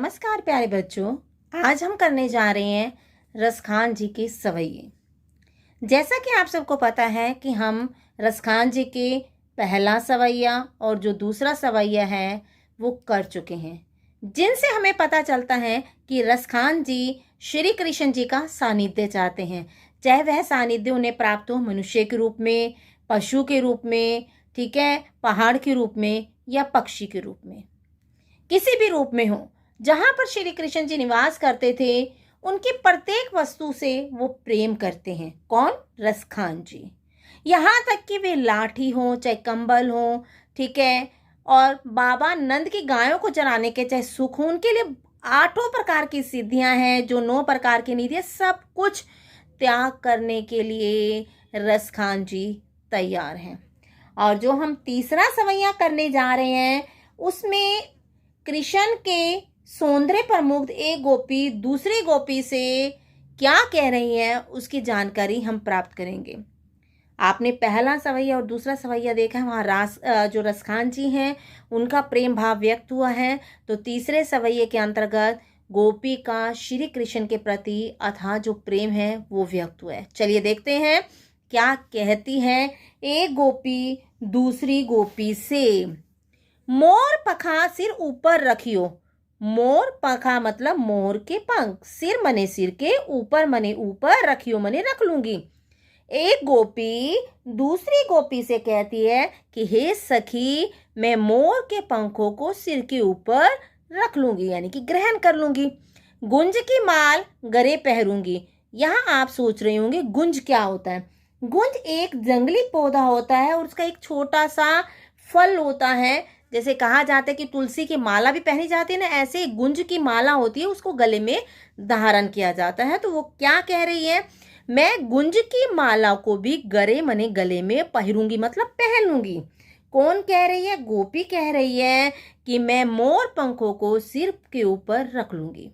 नमस्कार प्यारे बच्चों। आज हम करने जा रहे हैं रसखान जी के सवैये। जैसा कि आप सबको पता है कि हम रसखान जी के पहला सवैया और जो दूसरा सवैया है वो कर चुके हैं, जिनसे हमें पता चलता है कि रसखान जी श्री कृष्ण जी का सानिध्य चाहते हैं। चाहे वह सानिध्य उन्हें प्राप्त हो मनुष्य के रूप में, पशु के रूप में, ठीक है, पहाड़ के रूप में या पक्षी के रूप में, किसी भी रूप में हो। जहां पर श्री कृष्ण जी निवास करते थे उनकी प्रत्येक वस्तु से वो प्रेम करते हैं। कौन? रसखान जी। यहाँ तक कि वे लाठी हो चाहे कंबल हो, ठीक है, और बाबा नंद की गायों को चराने के चाहे सुख हो, उनके लिए 8 प्रकार की सिद्धियां हैं, जो 9 प्रकार की निधि, सब कुछ त्याग करने के लिए रसखान जी तैयार हैं। और जो हम तीसरा सवैया करने जा रहे हैं उसमें कृष्ण के सौंदर्य पर मुग्ध एक गोपी दूसरी गोपी से क्या कह रही है उसकी जानकारी हम प्राप्त करेंगे। आपने पहला सवैया और दूसरा सवैया देखा है, वहाँ जो रसखान जी हैं उनका प्रेम भाव व्यक्त हुआ है। तो तीसरे सवैये के अंतर्गत गोपी का श्री कृष्ण के प्रति अथाह जो प्रेम है वो व्यक्त हुआ है। चलिए देखते हैं क्या कहती है एक गोपी दूसरी गोपी से। मोर पखा सिर ऊपर रखियो। मोर पखा मतलब मोर के पंख, सिर मने सिर के, ऊपर मने ऊपर, रखियो मने रख लूंगी। एक गोपी दूसरी गोपी से कहती है कि हे सखी, मैं मोर के पंखों को सिर के ऊपर रख लूंगी, यानी कि ग्रहण कर लूंगी। गुंज की माल गले पहरूंगी। यहाँ आप सोच रहे होंगे गुंज क्या होता है। गुंज एक जंगली पौधा होता है और उसका एक छोटा सा फल होता है। जैसे कहा जाता है कि तुलसी की माला भी पहनी जाती है ना, ऐसे गुंज की माला होती है, उसको गले में धारण किया जाता है। तो वो क्या कह रही है, मैं गुंज की माला को भी गरे मने गले में पहरूंगी, मतलब पहन लूंगी। कौन कह रही है? गोपी कह रही है कि मैं मोर पंखों को सिर के ऊपर रख लूंगी।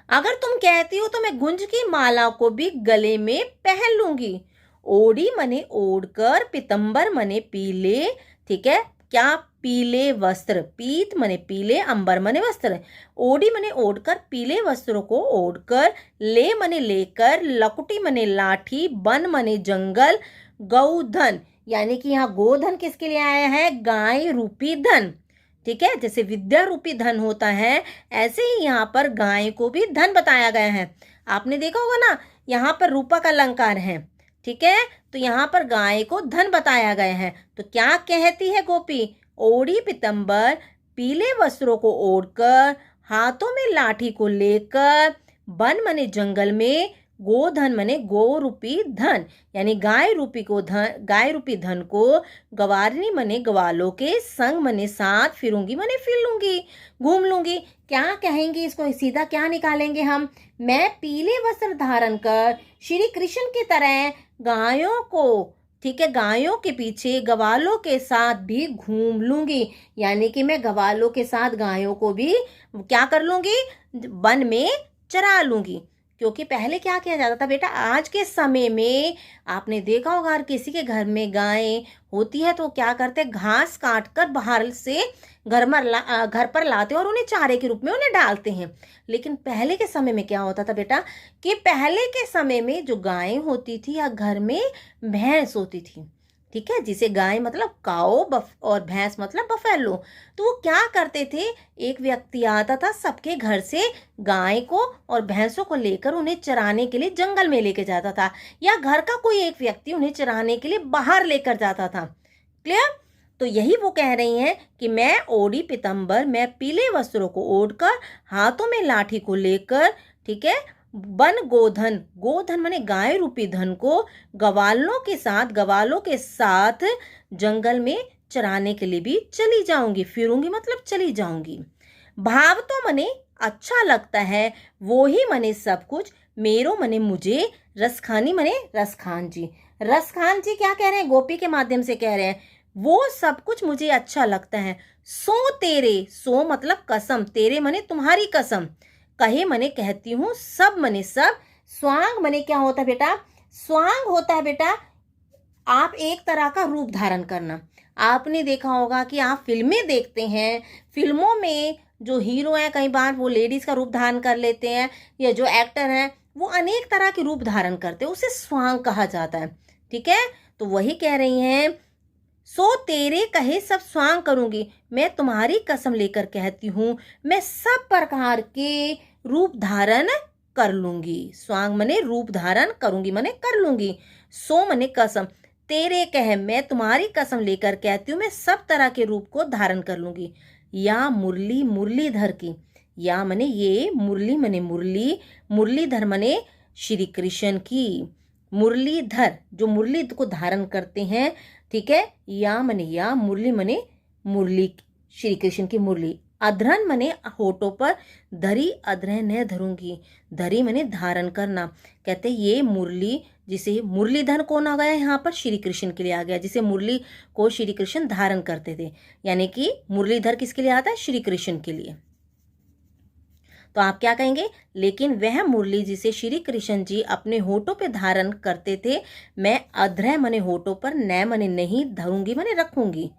अगर तुम कहती हो तो मैं गुंज की माला को भी गले में पहन लूंगी। ओढ़ी मने ओढ़कर, पीतंबर मने पीले, ठीक है, क्या? पीले वस्त्र, पीत मने पीले, अंबर मने वस्त्र। ओढ़ी मने ओढ़कर, पीले वस्त्रों को ओढ़कर, ले मने लेकर, लकुटी मने लाठी, बन मने जंगल, गौधन, यानी कि यहाँ गोधन किसके लिए आया है? गाय रूपी धन, ठीक है। जैसे विद्या रूपी धन होता है, ऐसे ही यहाँ पर गाय को भी धन बताया गया है। आपने देखा होगा ना, यहाँ पर रूपक अलंकार है, ठीक है, तो यहाँ पर गाय को धन बताया गया है। तो क्या कहती है गोपी? ओढ़ी पीतंबर, पीले वस्त्रों को ओढ़कर, हाथों में लाठी को लेकर, वन मने जंगल में, गोधन मने गो रूपी धन, यानी गाय रूपी धन को गवारिनी मने ग्वालों के संग मने साथ फिरूंगी मने फिर लूंगी, घूम लूंगी। क्या कहेंगे इसको? सीधा क्या निकालेंगे हम? मैं पीले वस्त्र धारण कर श्री कृष्ण की तरह गायों को, ठीक है, गायों के पीछे ग्वालों के साथ भी घूम लूंगी, यानी कि मैं ग्वालों के साथ गायों को भी क्या कर लूंगी? वन में चरा लूंगी। क्योंकि पहले क्या किया जाता था बेटा, आज के समय में आपने देखा होगा हर किसी के घर में गाय होती है तो क्या करते, घास काट कर बाहर से घर पर लाते और उन्हें चारे के रूप में उन्हें डालते हैं। लेकिन पहले के समय में क्या होता था बेटा, कि पहले के समय में जो गाय होती थी या घर में भैंस होती थी, ठीक है, जिसे गाय मतलब काओ और भैंस मतलब बफेलो, तो वो क्या करते थे, एक व्यक्ति आता था, सबके घर से गाय को और भैंसों को लेकर उन्हें चराने के लिए जंगल में लेके जाता था, या घर का कोई एक व्यक्ति उन्हें चराने के लिए बाहर लेकर जाता था। क्लियर? तो यही वो कह रही हैं कि मैं ओढ़ी पीतंबर, मैं पीले वस्त्रों को ओढ़कर, हाथों में लाठी को लेकर, ठीक है, वन गोधन, गोधन माने गाय रूपी धन को ग्वालों के साथ जंगल में चराने के लिए भी चली जाऊंगी, फिरूंगी मतलब चली जाऊंगी। भाव तो मने अच्छा लगता है, वो ही मने सब कुछ, मेरो मने मुझे, रसखानी मने रसखान जी। रसखान जी क्या कह रहे हैं? गोपी के माध्यम से कह रहे हैं, वो सब कुछ मुझे अच्छा लगता है। सो तेरे, सो मतलब कसम, तेरे मने तुम्हारी कसम, कहे मने कहती हूँ, सब मने सब। स्वांग मने क्या होता है बेटा? स्वांग होता है बेटा आप एक तरह का रूप धारण करना। आपने देखा होगा कि आप फिल्में देखते हैं, फिल्मों में जो हीरो हैं कई बार वो लेडीज़ का रूप धारण कर लेते हैं, या जो एक्टर हैं वो अनेक तरह के रूप धारण करते हैं, उसे स्वांग कहा जाता है। ठीक है, तो वही कह रही हैं, सो तेरे कहे सब स्वांग करूंगी, मैं तुम्हारी कसम लेकर कहती हूँ, मैं सब प्रकार के रूप धारण कर लूंगी। स्वांग मने रूप धारण करूंगी मने कर लूंगी, सो मने कसम, तेरे कहे मैं तुम्हारी कसम लेकर कहती हूँ, मैं सब तरह के रूप को धारण कर लूंगी। या मुरली मुरलीधर की, या मने ये, मुरली मने मुरली, मुरलीधर मने श्री कृष्ण की। मुरलीधर जो मुरली को धारण करते हैं, ठीक है। या मने या, मुरली मने मुरली, श्री कृष्ण की मुरली। अधरन मने होठों पर, धरी अधरह न धरूंगी, धरी मने धारण करना। कहते ये मुरली, जिसे मुरलीधर कौन आ गया यहाँ पर, श्री कृष्ण के लिए आ गया, जिसे मुरली को श्री कृष्ण धारण करते थे, यानी कि मुरलीधर किसके लिए आता है, श्री कृष्ण के लिए। तो आप क्या कहेंगे, लेकिन वह मुरली जिसे श्री कृष्ण जी अपने होठों पे धारण करते थे, मैं अधरह मने होठों पर, न मने नहीं, धरूंगी मने रखूंगी।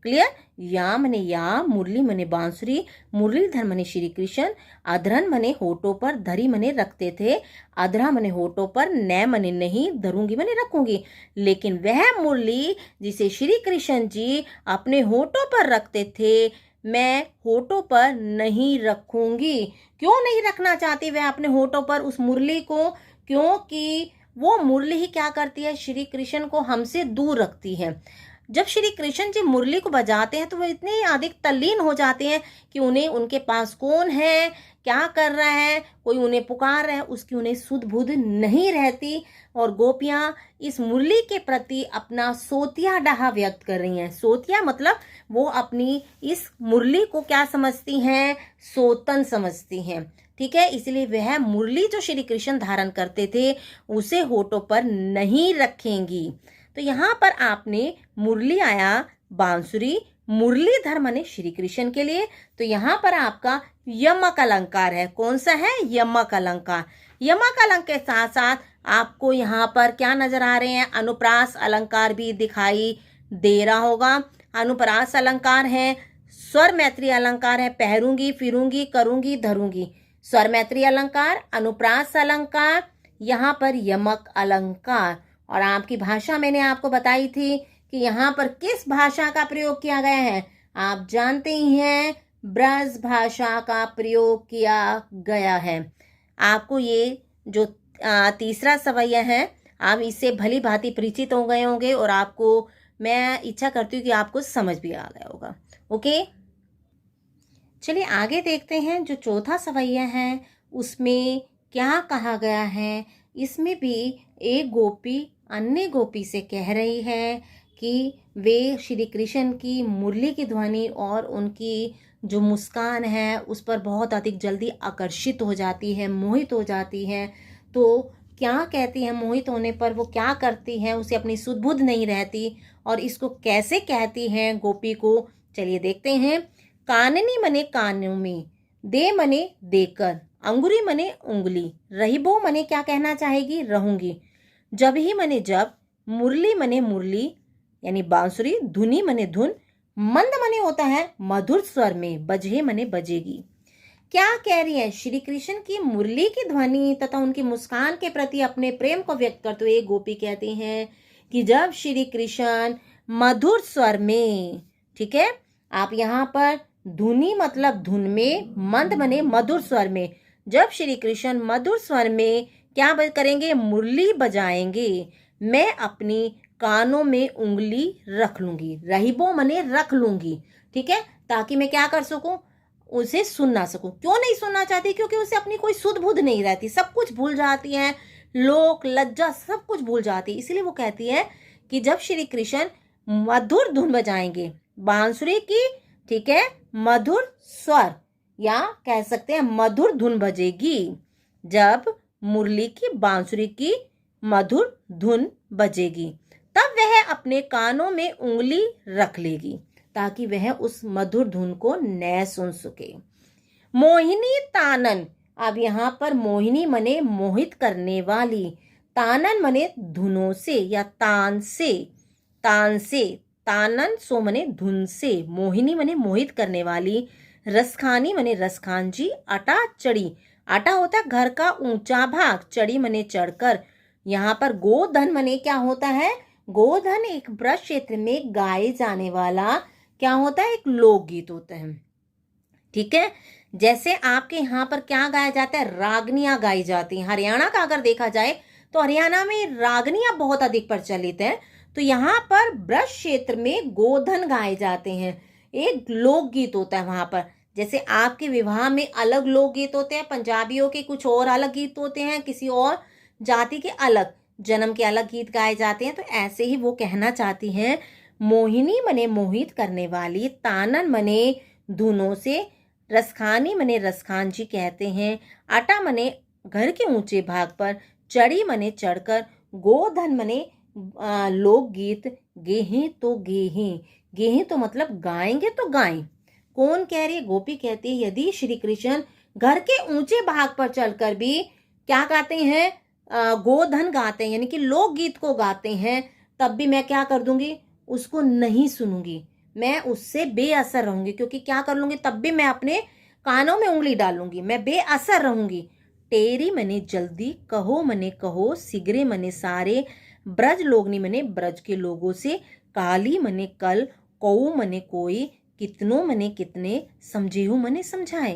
क्लियर। या मने या, मुरली मने बांसुरी, मुरलीधर मने श्री कृष्ण, अधरन मने होठों पर, धरी मने रखते थे, अधरा मने होठों पर, न मने नहीं, धरूंगी मने रखूंगी। लेकिन वह मुरली जिसे श्री कृष्ण जी अपने होठों पर रखते थे, मैं होठों पर नहीं रखूंगी। क्यों नहीं रखना चाहती वह अपने होठों पर उस मुरली को, क्योंकि वो मुरली ही क्या करती है, श्री कृष्ण को हमसे दूर रखती है। जब श्री कृष्ण जी मुरली को बजाते हैं तो वो इतने अधिक तल्लीन हो जाते हैं कि उन्हें उनके पास कौन है, क्या कर रहा है, कोई उन्हें पुकार रहा है, उसकी उन्हें सुध बुध नहीं रहती। और गोपियां इस मुरली के प्रति अपना सोतिया डहा व्यक्त कर रही हैं। सोतिया मतलब वो अपनी इस मुरली को क्या समझती हैं, सोतन समझती हैं। ठीक है, इसलिए वह मुरली जो श्री कृष्ण धारण करते थे उसे होठों पर नहीं रखेंगी। तो यहाँ पर आपने मुरली आया बांसुरी, मुरलीधर मने श्री कृष्ण के लिए। तो यहाँ पर आपका यमक अलंकार है, कौन सा है, यमक अलंकार। यमक अलंकार के साथ साथ आपको यहाँ पर क्या नजर आ रहे हैं, अनुप्रास अलंकार भी दिखाई दे रहा होगा। अनुप्रास अलंकार है, स्वर मैत्री अलंकार है, पहरूंगी, फिरूंगी, करूंगी, धरूंगी। स्वर मैत्री अलंकार, अनुप्रास अलंकार, यहाँ पर यमक अलंकार। और आपकी भाषा मैंने आपको बताई थी कि यहाँ पर किस भाषा का प्रयोग किया गया है, आप जानते ही हैं, ब्रज भाषा का प्रयोग किया गया है। आपको ये जो तीसरा सवैया है, आप इससे भली भांति परिचित हो गए होंगे और आपको मैं इच्छा करती हूँ कि आपको समझ भी आ गया होगा। ओके, चलिए आगे देखते हैं। जो चौथा सवैया है उसमें क्या कहा गया है। इसमें भी एक गोपी अन्य गोपी से कह रही है कि वे श्री कृष्ण की मुरली की ध्वनि और उनकी जो मुस्कान है उस पर बहुत अधिक जल्दी आकर्षित हो जाती है, मोहित हो जाती है। तो क्या कहती है, मोहित होने पर वो क्या करती है, उसे अपनी सुध बुध नहीं रहती और इसको कैसे कहती हैं गोपी को, चलिए देखते हैं। काननी मने कानों में, दे मने देकर, अंगुरी मने उंगली, रहीबो मने क्या कहना चाहेगी, रहूंगी, जब ही मने जब, मुरली मने मुरली यानी बांसुरी, धुनी मने धुन, मंद मने होता है मधुर स्वर में, बजे मने बजेगी। क्या कह रही है, श्री कृष्ण की मुरली की ध्वनि तथा उनकी मुस्कान के प्रति अपने प्रेम को व्यक्त करते हुए गोपी कहती हैं कि जब श्री कृष्ण मधुर स्वर में, ठीक है, आप यहाँ पर धुनी मतलब धुन में, मंद मने मधुर स्वर में, जब श्री कृष्ण मधुर स्वर में क्या करेंगे, मुरली बजाएंगे, मैं अपनी कानों में उंगली रख लूंगी, रहीबो मने रख लूंगी, ठीक है, ताकि मैं क्या कर सकूं, उसे सुन ना सकूं। क्यों नहीं सुनना चाहती, क्योंकि उसे अपनी कोई सुध बुध नहीं रहती, सब कुछ भूल जाती है, लोक लज्जा सब कुछ भूल जाती है। इसलिए वो कहती है कि जब श्री कृष्ण मधुर धुन बजाएंगे, बांसुरी की, ठीक है, मधुर स्वर या कह सकते हैं मधुर धुन बजेगी, जब मुरली की बांसुरी की मधुर धुन बजेगी, तब वह अपने कानों में उंगली रख लेगी ताकि वह उस मधुर धुन को न सुन सके। मोहिनी तानन, अब यहाँ पर मोहिनी मने मोहित करने वाली, तानन मने धुनों से या तान से, तान से, तानन सो मने धुन से, मोहिनी मने मोहित करने वाली, रसखानी मने रसखान जी, अटा चढ़ी, आटा होता है घर का ऊंचा भाग, चढ़ी मने चढ़कर। यहाँ पर गोधन मने क्या होता है? गोधन एक ब्रज क्षेत्र में गाए जाने वाला क्या होता है? एक लोकगीत होता है। ठीक है, जैसे आपके यहाँ पर क्या गाया जाता है? रागनियां गाई जाती हैं। हरियाणा का अगर देखा जाए तो हरियाणा में रागनियां बहुत अधिक प्रचलित है। तो यहाँ पर ब्रज क्षेत्र में गोधन गाए जाते हैं, एक लोकगीत होता है वहां पर। जैसे आपके विवाह में अलग लोकगीत होते हैं, पंजाबियों के कुछ और अलग गीत होते हैं, किसी और जाति के अलग, जन्म के अलग गीत गाए जाते हैं। तो ऐसे ही वो कहना चाहती हैं, मोहिनी मने मोहित करने वाली, तानन मने धुनों से, रसखानी मने रसखान जी कहते हैं, आटा मने घर के ऊंचे भाग पर, चढ़ी मने चढ़कर, गोधन मने लोकगीत, गेहें तो गेहें, गेहें तो मतलब गाएंगे तो गाएं। कौन कह रही है? गोपी कहती है, यदि श्री कृष्ण घर के ऊंचे भाग पर चलकर भी क्या गाते हैं? गोधन गाते हैं, यानी कि लोकगीत को गाते हैं, तब भी मैं क्या कर दूंगी? उसको नहीं सुनूंगी, मैं उससे बेअसर रहूंगी। क्योंकि क्या कर लूंगी? तब भी मैं अपने कानों में उंगली डालूंगी, मैं बेअसर रहूंगी। टेरी मने जल्दी, कहो मने कहो, सिगरे मने सारे, ब्रज लोगनी मने ब्रज के लोगों से, काली मने कल, कौ मने कोई, कितनों मने कितने, समझेहू मने समझाए।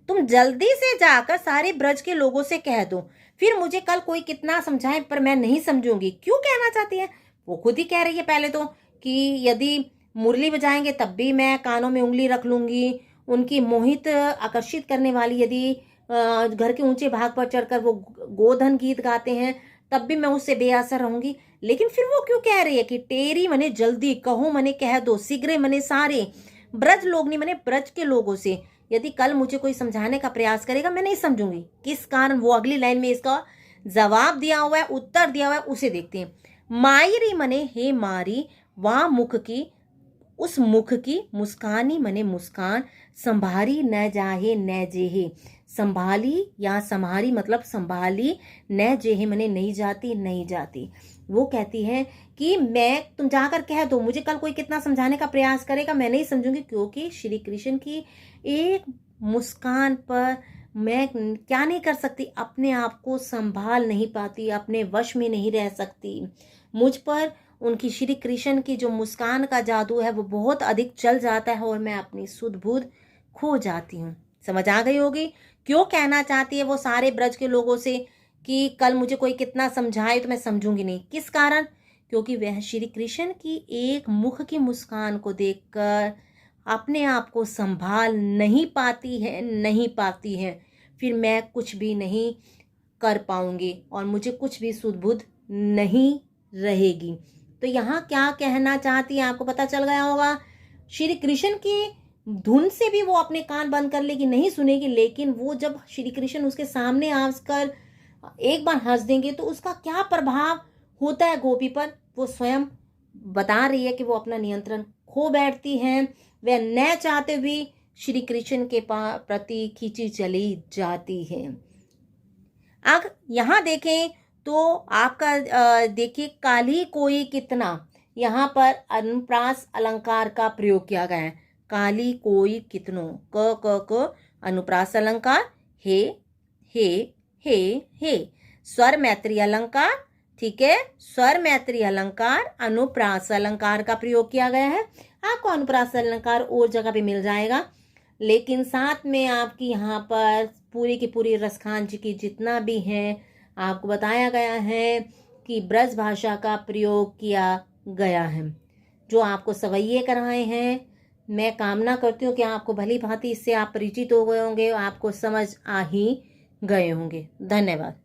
तुम जल्दी से जाकर सारे ब्रज के लोगों से कह दो, फिर मुझे कल कोई कितना समझाए पर मैं नहीं समझूंगी। क्यों कहना चाहती है? वो खुद ही कह रही है पहले तो कि यदि मुरली बजाएंगे तब भी मैं कानों में उंगली रख लूंगी। उनकी मोहित आकर्षित करने वाली यदि घर के ऊंचे भाग पर चढ़कर वो गोधन गीत गाते हैं तब भी मैं उससे बेअसर रहूंगी। लेकिन फिर वो क्यों कह रही है कि टेरी मने जल्दी, कहो मने कह दो, सिगरे मने सारे, ब्रज लोगनी मने ब्रज के लोगों से, यदि कल मुझे कोई समझाने का प्रयास करेगा मैं नहीं समझूंगी। किस कारण? वो अगली लाइन में इसका जवाब दिया हुआ है, उत्तर दिया हुआ है, उसे देखते हैं। मायरी मने हे मारी, वहां मुख की, उस मुख की, मुस्कानी मने मुस्कान, संभारी न जाहे न जेहे, संभाली या संभारी मतलब संभाली, न जेहे मने नहीं जाती नहीं जाती। वो कहती है कि मैं, तुम जाकर कह दो, मुझे कल कोई कितना समझाने का प्रयास करेगा मैं नहीं समझूंगी। क्योंकि श्री कृष्ण की एक मुस्कान पर मैं क्या नहीं कर सकती? अपने आप को संभाल नहीं पाती, अपने वश में नहीं रह सकती। मुझ पर उनकी श्री कृष्ण की जो मुस्कान का जादू है वो बहुत अधिक चल जाता है और मैं अपनी सुध बुध खो जाती हूँ। समझ आ गई होगी क्यों कहना चाहती है वो सारे ब्रज के लोगों से कि कल मुझे कोई कितना समझाए तो मैं समझूंगी नहीं। किस कारण? क्योंकि वह श्री कृष्ण की एक मुख की मुस्कान को देखकर अपने आप को संभाल नहीं पाती है। फिर मैं कुछ भी नहीं कर पाऊंगी और मुझे कुछ भी सुध बुध नहीं रहेगी। तो यहाँ क्या कहना चाहती है आपको पता चल गया होगा। श्री कृष्ण की धुन से भी वो अपने कान बंद कर लेगी, नहीं सुनेगी, लेकिन वो जब श्री कृष्ण उसके सामने आकर एक बार हंस देंगे तो उसका क्या प्रभाव होता है गोपी पर, वो स्वयं बता रही है कि वो अपना नियंत्रण खो बैठती हैं। वह न चाहते भी श्री कृष्ण के प्रति खींची चली जाती है। अब यहाँ देखें तो आपका देखिए, काली कोई कितना, यहाँ पर अनुप्रास अलंकार का प्रयोग किया गया है। काली कोई कितनों, क अनुप्रास अलंकार, हे हे हे हे, स्वर मैत्री अलंकार, ठीक है, स्वर मैत्री अलंकार, अनुप्रास अलंकार का प्रयोग किया गया है। आपको अनुप्रास अलंकार और जगह पे मिल जाएगा, लेकिन साथ में आपकी यहाँ पर पूरी की पूरी रसखान जी की जितना भी है आपको बताया गया है कि ब्रज भाषा का प्रयोग किया गया है। जो आपको सवैये कराए हैं, मैं कामना करती हूँ कि आपको भली भांति इससे आप परिचित हो गए होंगे, आपको समझ आ ही गए होंगे। धन्यवाद।